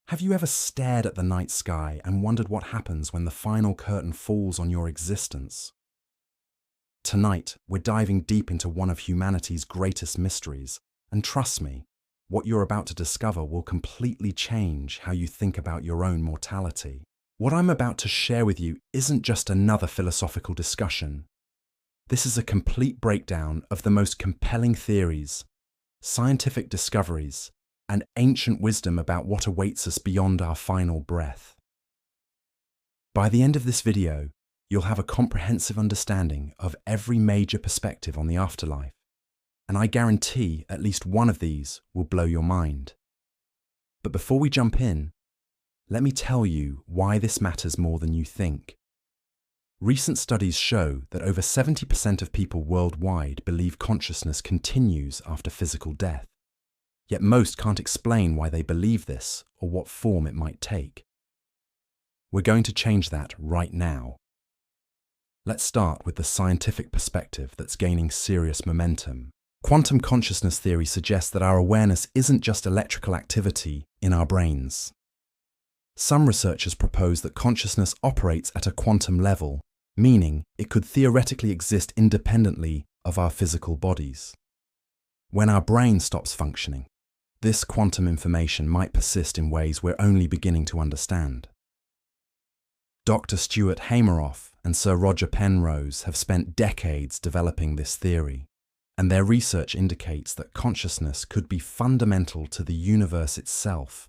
Have you ever stared at the night sky and wondered what happens when the final curtain falls on your existence? Tonight, we're diving deep into one of humanity's greatest mysteries, and trust me, what you're about to discover will completely change how you think about your own mortality. What I'm about to share with you isn't just another philosophical discussion. This is a complete breakdown of the most compelling theories, scientific discoveries, and ancient wisdom about what awaits us beyond our final breath. By the end of this video, you'll have a comprehensive understanding of every major perspective on the afterlife, and I guarantee at least one of these will blow your mind. But before we jump in, let me tell you why this matters more than you think. Recent studies show that over 70% of people worldwide believe consciousness continues after physical death. Yet most can't explain why they believe this or what form it might take. We're going to change that right now. Let's start with the scientific perspective that's gaining serious momentum. Quantum consciousness theory suggests that our awareness isn't just electrical activity in our brains. Some researchers propose that consciousness operates at a quantum level, meaning it could theoretically exist independently of our physical bodies. When our brain stops functioning, this quantum information might persist in ways we're only beginning to understand. Dr. Stuart Hameroff and Sir Roger Penrose have spent decades developing this theory, and their research indicates that consciousness could be fundamental to the universe itself,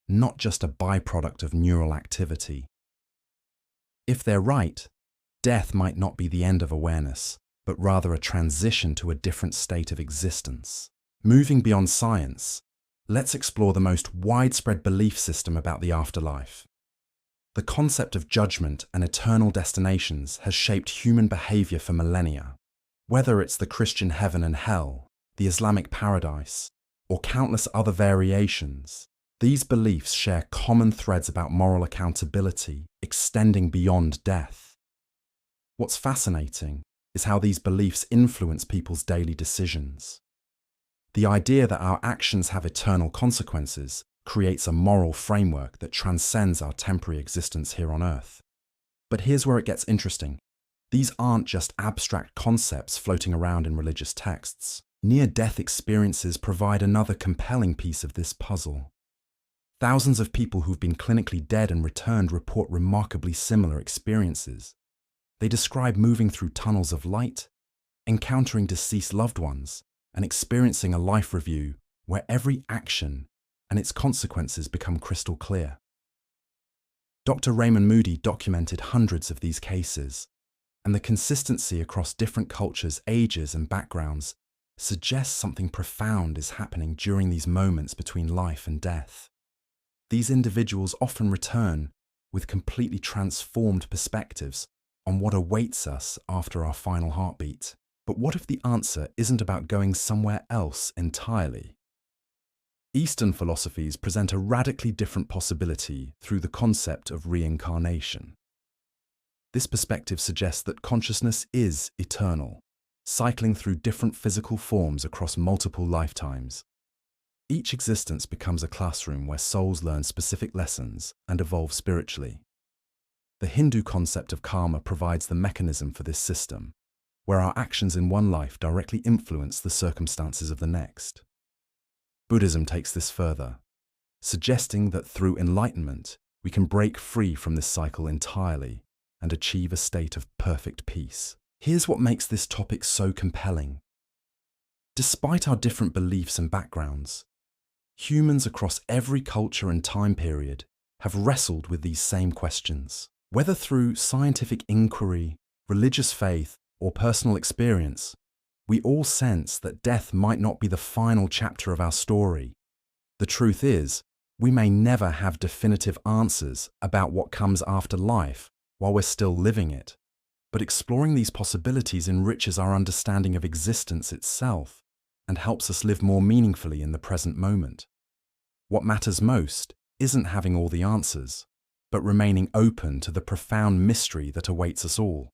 not just a byproduct of neural activity. If they're right, death might not be the end of awareness, but rather a transition to a different state of existence. Moving beyond science, let's explore the most widespread belief system about the afterlife. The concept of judgment and eternal destinations has shaped human behavior for millennia. Whether it's the Christian heaven and hell, the Islamic paradise, or countless other variations, these beliefs share common threads about moral accountability extending beyond death. What's fascinating is how these beliefs influence people's daily decisions. The idea that our actions have eternal consequences creates a moral framework that transcends our temporary existence here on Earth. But here's where it gets interesting. These aren't just abstract concepts floating around in religious texts. Near-death experiences provide another compelling piece of this puzzle. Thousands of people who've been clinically dead and returned report remarkably similar experiences. They describe moving through tunnels of light, encountering deceased loved ones, and experiencing a life review where every action and its consequences become crystal clear. Dr. Raymond Moody documented hundreds of these cases, and the consistency across different cultures, ages, and backgrounds suggests something profound is happening during these moments between life and death. These individuals often return with completely transformed perspectives on what awaits us after our final heartbeat. But what if the answer isn't about going somewhere else entirely? Eastern philosophies present a radically different possibility through the concept of reincarnation. This perspective suggests that consciousness is eternal, cycling through different physical forms across multiple lifetimes. Each existence becomes a classroom where souls learn specific lessons and evolve spiritually. The Hindu concept of karma provides the mechanism for this system, where our actions in one life directly influence the circumstances of the next. Buddhism takes this further, suggesting that through enlightenment, we can break free from this cycle entirely and achieve a state of perfect peace. Here's what makes this topic so compelling. Despite our different beliefs and backgrounds, humans across every culture and time period have wrestled with these same questions. Whether through scientific inquiry, religious faith, or personal experience, we all sense that death might not be the final chapter of our story. The truth is, we may never have definitive answers about what comes after life while we're still living it. But exploring these possibilities enriches our understanding of existence itself and helps us live more meaningfully in the present moment. What matters most isn't having all the answers, but remaining open to the profound mystery that awaits us all.